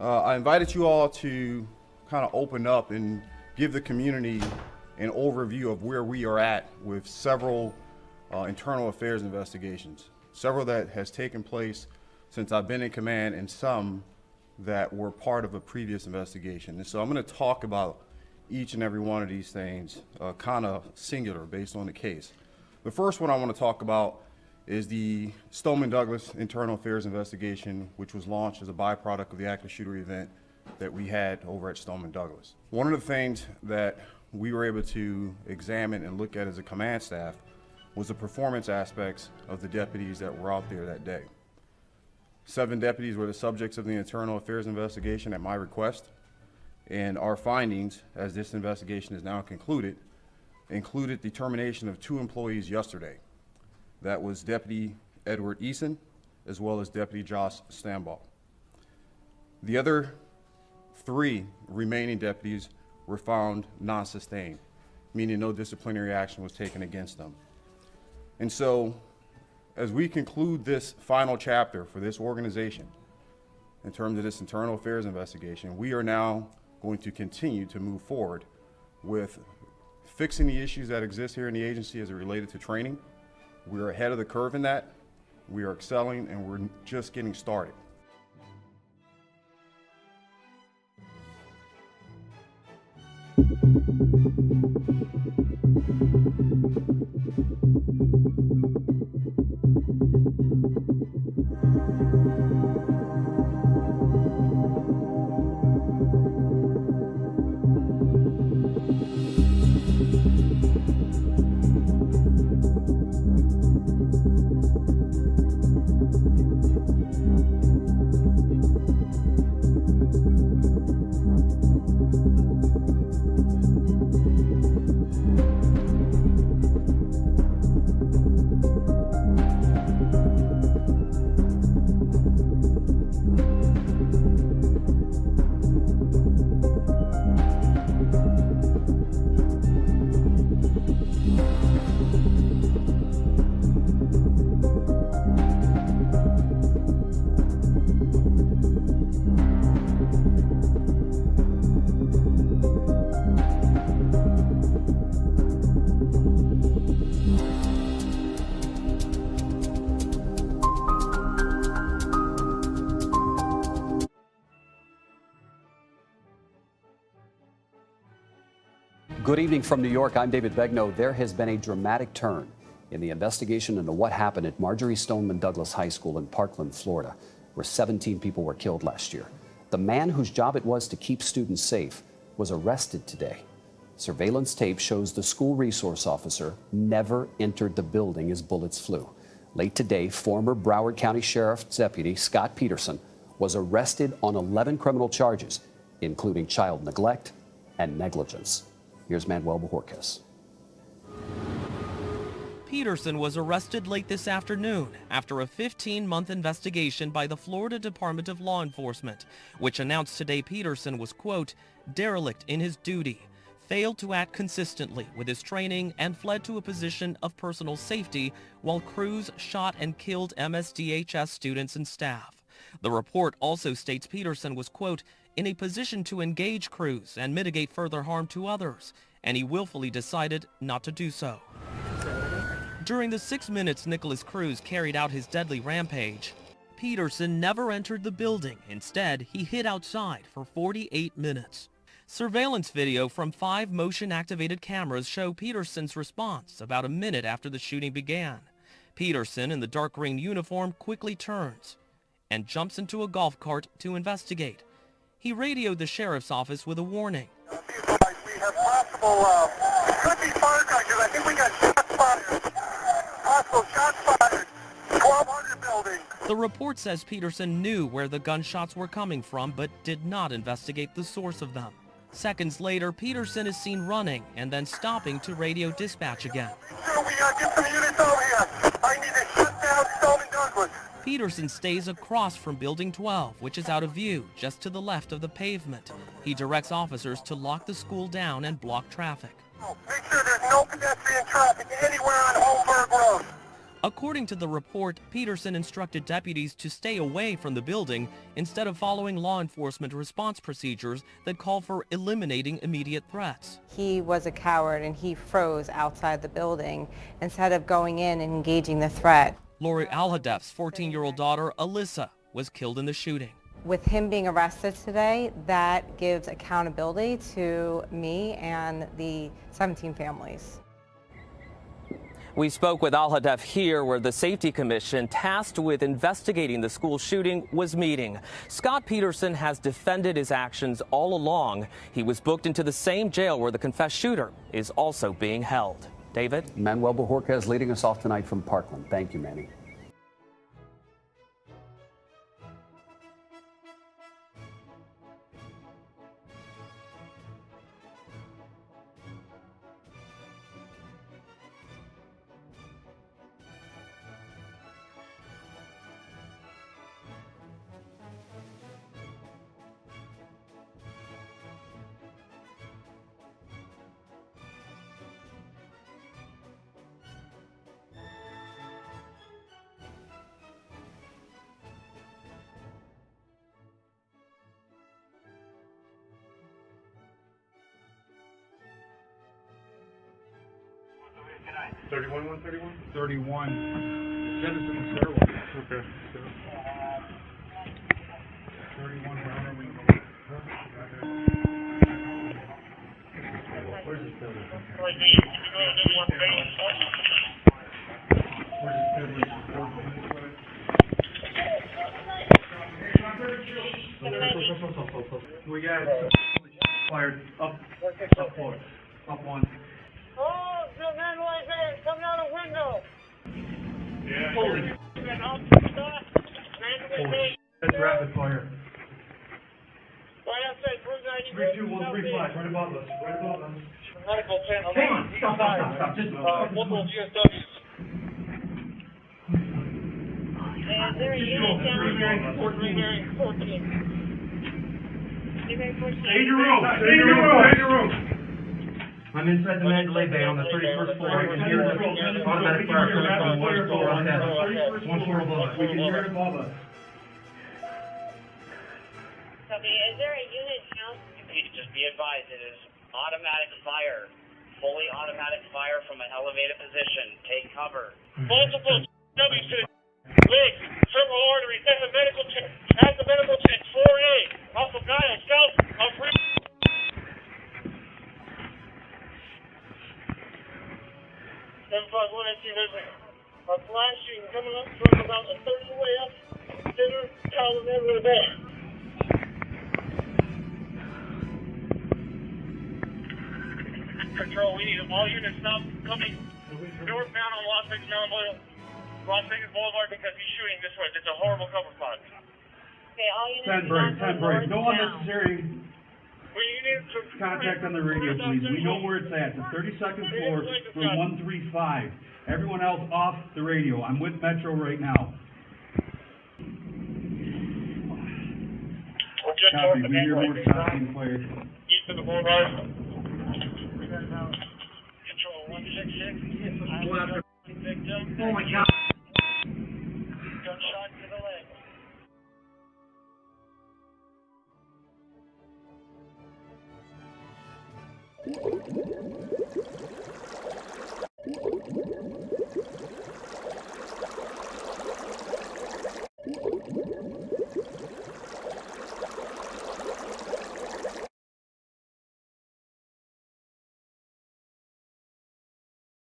I invited you all to kind of open up and give the community an overview of where we are at with several internal affairs investigations. Several that has taken place since I've been in command and some that were part of a previous investigation. And so I'm going to talk about each and every one of these things kind of singular based on the case. The first one I want to talk about is the Stoneman Douglas internal affairs investigation, which was launched as a byproduct of the active shooter event that we had over at Stoneman Douglas. One of the things that we were able to examine and look at as a command staff was the performance aspects of the deputies that were out there that day. 7 deputies were the subjects of the internal affairs investigation at my request, and our findings, as this investigation is now concluded, included the termination of 2 employees yesterday. That was Deputy Edward Eason, as well as Deputy Josh Stambaugh. The other 3 remaining deputies were found non-sustained, meaning no disciplinary action was taken against them. And so, as we conclude this final chapter for this organization, in terms of this internal affairs investigation, we are now going to continue to move forward with fixing the issues that exist here in the agency as it related to training. We're ahead of the curve in that. We are excelling, and we're just getting started. Good evening from New York. I'm David Begnaud. There has been a dramatic turn in the investigation into what happened at Marjory Stoneman Douglas High School in Parkland, Florida, where 17 people were killed last year. The man whose job it was to keep students safe was arrested today. Surveillance tape shows the school resource officer never entered the building as bullets flew. Late today, former Broward County Sheriff's Deputy Scot Peterson was arrested on 11 criminal charges, including child neglect and negligence. Here's Manuel Bojorquez. Peterson was arrested late this afternoon after a 15-month investigation by the Florida Department of Law Enforcement, which announced today Peterson was, quote, derelict in his duty, failed to act consistently with his training, and fled to a position of personal safety while crews shot and killed MSDHS students and staff. The report also states Peterson was, quote, in a position to engage crews and mitigate further harm to others, and he willfully decided not to do so. During the 6 minutes Nicholas Cruz carried out his deadly rampage, Peterson never entered the building. Instead, he hid outside for 48 minutes. Surveillance video from 5 motion-activated cameras show Peterson's response about a minute after the shooting began. Peterson, in the dark green uniform, quickly turns and jumps into a golf cart to investigate. He radioed the sheriff's office with a warning. We have possible, could be firecrackers. I think we got shots fired. Possible shots fired. 1200 building. The report says Peterson knew where the gunshots were coming from, but did not investigate the source of them. Seconds later, Peterson is seen running and then stopping to radio dispatch again. Sure, we get some units over here. I need to shut down Stoneman Douglas. Peterson stays across from Building 12, which is out of view, just to the left of the pavement. He directs officers to lock the school down and block traffic. Make sure there's no pedestrian traffic anywhere on Holmberg Road. According to the report, Peterson instructed deputies to stay away from the building instead of following law enforcement response procedures that call for eliminating immediate threats. He was a coward and he froze outside the building instead of going in and engaging the threat. Lori Alhadeff's 14-year-old daughter, Alyssa, was killed in the shooting. With him being arrested today, that gives accountability to me and the 17 families. We spoke with Al-Hadeff here, where the Safety Commission tasked with investigating the school shooting was meeting. Scot Peterson has defended his actions all along. He was booked into the same jail where the confessed shooter is also being held. David? Manuel Bajorca is leading us off tonight from Parkland. Thank you, Manny. Thirty-one, 131? 31. Send us in the stairwell. Okay. 31, wherever we go. Where's this building? Where's this building? We got fired up close. Up one. Oh, the man right there, coming out a window. Yeah. Holy That's rapid fire. right outside, 32135, right above us. Right above us. medical tent. Hang on. Stop. Just Multiple GSWs. Is there a unit down 14. 14. Stay in your room. I'm inside the Mandalay Bay on the 31st floor. I can hear the automatic fire coming from one floor on that. One floor above us. We can hear it above us. Copy. Is there a unit down? Just be advised, it is automatic fire, fully automatic fire from an elevated position. Take cover. Multiple GSWs to the leg, cerebral arteries, at the medical tent. At the medical tent, 4A, off of Guile, south of Rio. I see there's a flashing coming up from about a third of the way up. Center, tower, over there. Control, we need all units now coming northbound on Las Vegas Boulevard because he's shooting this way. It's a horrible cover spot. Okay, all units. 10 break. No unnecessary You need to contact on the radio, please. We know where it's at. The 32nd floor, room 135. Everyone else off the radio. I'm with Metro right now. Copy. We hear more shots being fired. East of the boulevard. Control 166. Victim. Oh my God. Gunshot to the leg.